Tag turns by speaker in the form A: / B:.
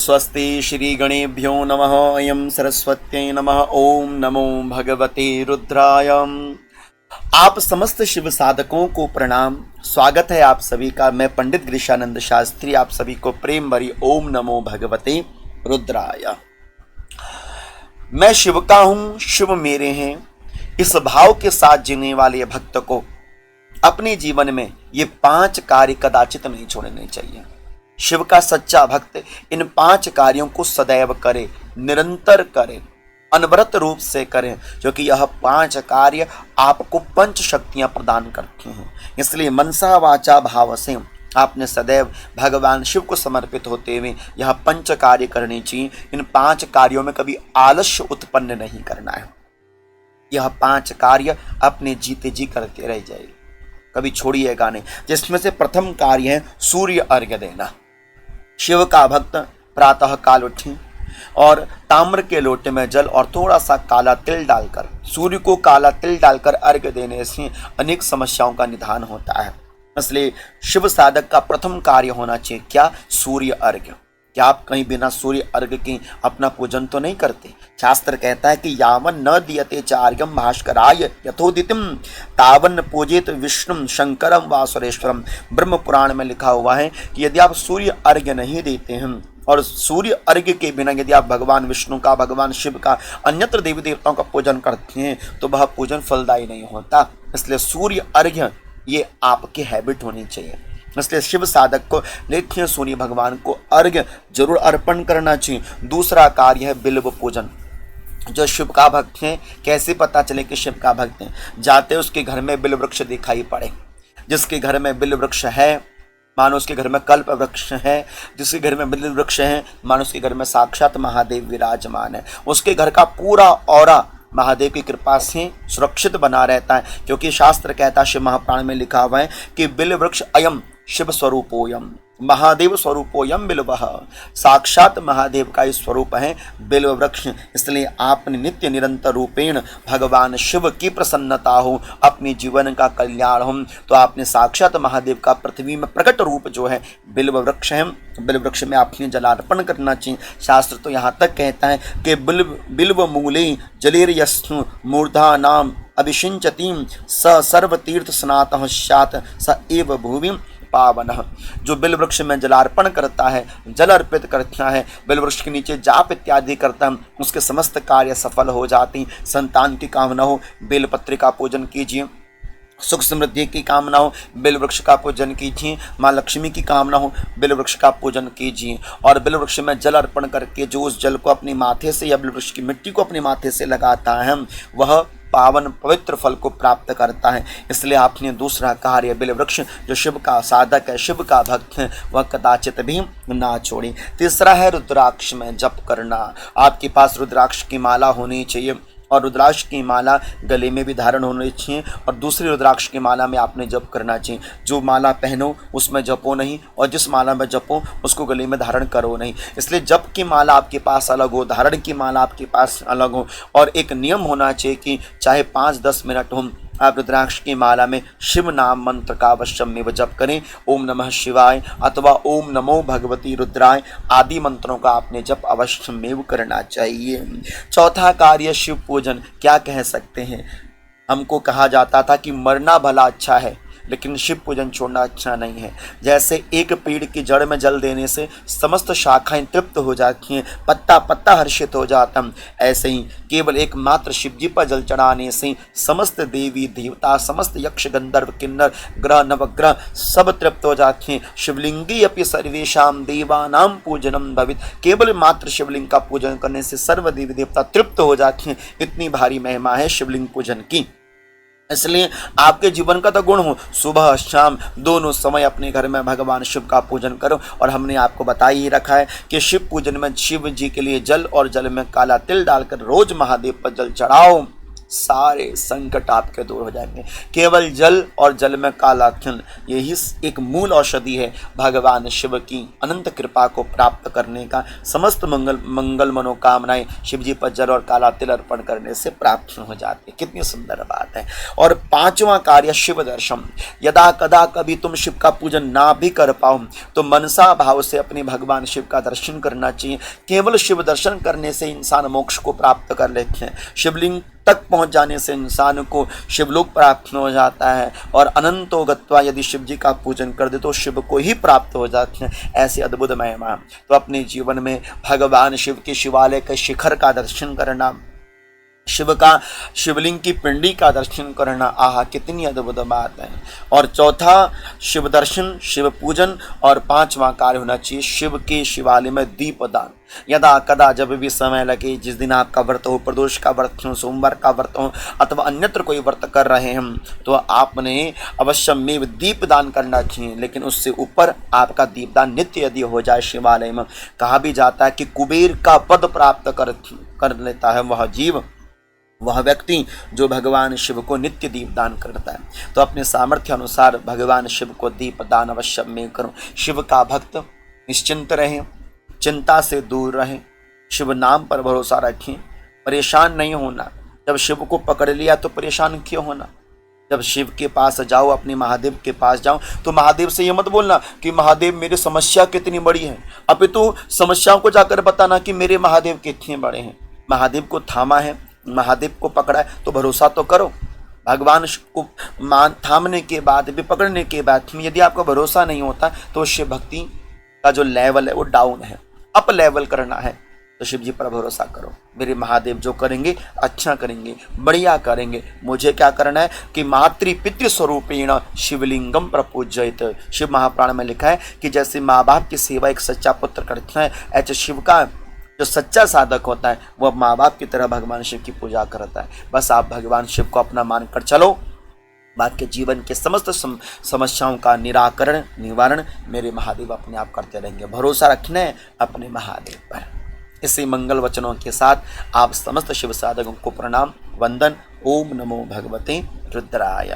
A: स्वस्ति श्री गणेभ्यो नमः। अयं सरस्वत्यै नमः। ओम नमो भगवते रुद्राय। आप समस्त शिव साधकों को प्रणाम। स्वागत है आप सभी का। मैं पंडित गिरीशानंद शास्त्री आप सभी को प्रेम भरी ओम नमो भगवते रुद्राय। मैं शिव का हूँ, शिव मेरे हैं। इस भाव के साथ जीने वाले भक्त को अपने जीवन में ये 5 कार्य कदाचित नहीं छोड़ने चाहिए। शिव का सच्चा भक्त इन 5 कार्यों को सदैव करे, निरंतर करे, अनवरत रूप से करें, क्योंकि यह 5 कार्य आपको 5 शक्तियां प्रदान करते हैं। इसलिए मनसा वाचा भाव से आपने सदैव भगवान शिव को समर्पित होते हुए यह 5 कार्य करने चाहिए। इन 5 कार्यों में कभी आलस्य उत्पन्न नहीं करना है। यह 5 कार्य अपने जीते जी करते रह जाइए, कभी छोड़िएगा नहीं। जिसमें से प्रथम कार्य है सूर्य अर्घ्य देना। शिव का भक्त प्रातः काल उठे और ताम्र के लोटे में जल और थोड़ा सा काला तिल डालकर, सूर्य को काला तिल डालकर अर्घ्य देने से अनेक समस्याओं का निदान होता है। इसलिए शिव साधक का प्रथम कार्य होना चाहिए क्या? सूर्य अर्घ्य। क्या आप कहीं बिना सूर्य अर्घ्य के अपना पूजन तो नहीं करते? शास्त्र कहता है कि यावन न दियते चार्यम भास्कराय यथोदितिम तावन पूजित विष्णु शंकरम व सुरेश्वरम। ब्रह्म पुराण में लिखा हुआ है कि यदि आप सूर्य अर्घ्य नहीं देते हैं और सूर्य अर्घ्य के बिना यदि आप भगवान विष्णु का, भगवान शिव का, अन्यत्र देवी देवताओं का पूजन करते हैं तो वह पूजन फलदायी नहीं होता। इसलिए सूर्य अर्घ्य ये आपकी हैबिट होनी चाहिए। इसलिए शिव साधक को नित्य सूर्य भगवान को अर्घ्य जरूर अर्पण करना चाहिए। दूसरा कार्य है बिल्व पूजन। जो शिव का भक्त है, कैसे पता चले कि शिव का भक्त है? जाते उसके घर में बिल्व वृक्ष दिखाई पड़े। जिसके घर में बिल्व वृक्ष है मानो उसके घर में कल्प वृक्ष है। जिसके घर में बिल्व वृक्ष है मानो उसके घर में साक्षात महादेव विराजमान है। उसके घर का पूरा औरा महादेव की कृपा से सुरक्षित बना रहता है, क्योंकि शास्त्र कहता है, शिव महापुराण में लिखा हुआ है कि बिल्व वृक्ष अयम शिव स्वरूपोयम महादेव स्वरूपोयम बिल्वः। साक्षात महादेव का ही स्वरूप है बिल्व वृक्ष। इसलिए आपने नित्य निरंतर रूपेण भगवान शिव की प्रसन्नता हो, अपने जीवन का कल्याण हो, तो आपने साक्षात महादेव का पृथ्वी में प्रकट रूप जो है बिल्व वृक्ष है, बिल्व वृक्ष में आपने जलार्पण करना चाहिए। शास्त्र तो यहाँ तक कहता है कि बिल्व मूले जलेर्यस्तु मूर्धा नाम अभिषिंचतीं स सर्वतीर्थ स्नातः स्यात् स एव भुवि पावन। जो बिल वृक्ष में जलार्पण करता है, जल अर्पित करता है, बिल वृक्ष के नीचे जाप इत्यादि करता है, उसके समस्त कार्य सफल हो जाती। संतान की कामना हो बेलपत्र का पूजन कीजिए, सुख समृद्धि की कामना हो बिल वृक्ष का पूजन कीजिए, माँ लक्ष्मी की कामना हो बिल वृक्ष का पूजन कीजिए। और बिल वृक्ष में जल अर्पण करके जो उस जल को अपने माथे से या बिल वृक्ष की मिट्टी को अपने माथे से लगाता है वह पावन पवित्र फल को प्राप्त करता है। इसलिए आपने दूसरा कार्य बिल वृक्ष, जो शिव का साधक है, शिव का भक्त है, वह कदाचित भी ना छोड़े। तीसरा है रुद्राक्ष में जप करना। आपके पास रुद्राक्ष की माला होनी चाहिए और रुद्राक्ष की माला गले में भी धारण होनी चाहिए और दूसरी रुद्राक्ष की माला में आपने जप करना चाहिए। जो माला पहनो उसमें जपो नहीं और जिस माला में जपो उसको गले में धारण करो नहीं। इसलिए जप की माला आपके पास अलग हो, धारण की माला आपके पास अलग हो। और एक नियम होना चाहिए कि चाहे 5-10 मिनट हो, आप रुद्राक्ष की माला में शिव नाम मंत्र का अवश्य में जप करें। ओम नमः शिवाय अथवा ओम नमो भगवती रुद्राय आदि मंत्रों का आपने जप अवश्य में करना चाहिए। चौथा कार्य शिव पूजन। क्या कह सकते हैं? हमको कहा जाता था कि मरना भला अच्छा है लेकिन शिव पूजन छोड़ना अच्छा नहीं है। जैसे एक पेड़ की जड़ में जल देने से समस्त शाखाएं तृप्त हो जाती हैं, पत्ता पत्ता हर्षित हो जाता है, ऐसे ही केवल एकमात्र शिव जी पर जल चढ़ाने से समस्त देवी देवता, समस्त यक्ष गंधर्व किन्नर ग्रह नवग्रह सब तृप्त हो जाते हैं। शिवलिंगी अपि सर्वेषां देवानां पूजनम भवित। केवल मात्र शिवलिंग का पूजन करने से सर्व देवी देवता तृप्त हो जाते हैं। इतनी भारी महिमा है शिवलिंग पूजन की। इसलिए आपके जीवन का तो गुण हो, सुबह शाम दोनों समय अपने घर में भगवान शिव का पूजन करो। और हमने आपको बता ही रखा है कि शिव पूजन में शिव जी के लिए जल और जल में काला तिल डालकर रोज महादेव पर जल चढ़ाओ। सारे संकट आपके दूर हो जाएंगे। केवल जल और जल में कालातिल, यही एक मूल औषधि है भगवान शिव की अनंत कृपा को प्राप्त करने का। समस्त मंगल मनोकामनाएं शिव जी पर जल और काला तिल अर्पण करने से प्राप्त हो जाती है। कितनी सुंदर बात है। और पांचवा कार्य शिव दर्शन। यदा कदा कभी तुम शिव का पूजन ना भी कर पाओ तो मनसा भाव से अपने भगवान शिव का दर्शन करना चाहिए। केवल शिव दर्शन करने से इंसान मोक्ष को प्राप्त कर लेते हैं। शिवलिंग तक पहुंच जाने से इंसान को शिवलोक प्राप्त हो जाता है। और अनंतो गत्वा यदि शिव जी का पूजन कर दे तो शिव को ही प्राप्त हो जाते हैं। ऐसी अद्भुत महिमा। तो अपने जीवन में भगवान शिव के शिवालय के शिखर का दर्शन करना, शिव का शिवलिंग की पिंडी का दर्शन करना, आहा कितनी अद्भुत बात है। और चौथा शिव दर्शन, शिव पूजन। और पांचवा कार्य होना चाहिए शिव के शिवालय में दीपदान। यदा कदा जब भी समय लगे, जिस दिन आपका व्रत हो, प्रदोष का व्रत हो, सोमवार का व्रत हो अथवा अन्यत्र कोई व्रत कर रहे हैं तो आपने अवश्य में दीपदान करना चाहिए। लेकिन उससे ऊपर आपका दीपदान नित्य यदि हो जाए शिवालय में, कहा भी जाता है कि कुबेर का पद प्राप्त कर लेता है वह जीव, वह व्यक्ति जो भगवान शिव को नित्य दीपदान करता है। तो अपने सामर्थ्य अनुसार भगवान शिव को दीपदान अवश्य में करो। शिव का भक्त निश्चिंत रहें, चिंता से दूर रहें, शिव नाम पर भरोसा रखें, परेशान नहीं होना। जब शिव को पकड़ लिया तो परेशान क्यों होना। जब शिव के पास जाओ, अपने महादेव के पास जाओ, तो महादेव से ये मत बोलना कि महादेव मेरी समस्या कितनी बड़ी है, अपितु समस्याओं को जाकर बताना कि मेरे महादेव कितने बड़े हैं। महादेव को थामा है, महादेव को पकड़ा है तो भरोसा तो करो। भगवान को थामने के बाद भी, पकड़ने के बाद यदि आपको भरोसा नहीं होता तो शिव भक्ति का जो लेवल है वो डाउन है। अप लेवल करना है तो शिव जी पर भरोसा करो। मेरे महादेव जो करेंगे अच्छा करेंगे, बढ़िया करेंगे। मुझे क्या करना है कि मातृ पितृ स्वरूपेण शिवलिंगम प्रपूजयत। शिव महापुराण में लिखा है कि जैसे माँ बाप की सेवा एक सच्चा पुत्र करता है, ऐसे शिव का जो सच्चा साधक होता है वह माँ बाप की तरह भगवान शिव की पूजा करता है। बस आप भगवान शिव को अपना मानकर चलो, आपके जीवन के समस्त समस्याओं का निराकरण निवारण मेरे महादेव अपने आप करते रहेंगे। भरोसा रखना है अपने महादेव पर। इसी मंगल वचनों के साथ आप समस्त शिव साधकों को प्रणाम वंदन। ओम नमो भगवते रुद्राय।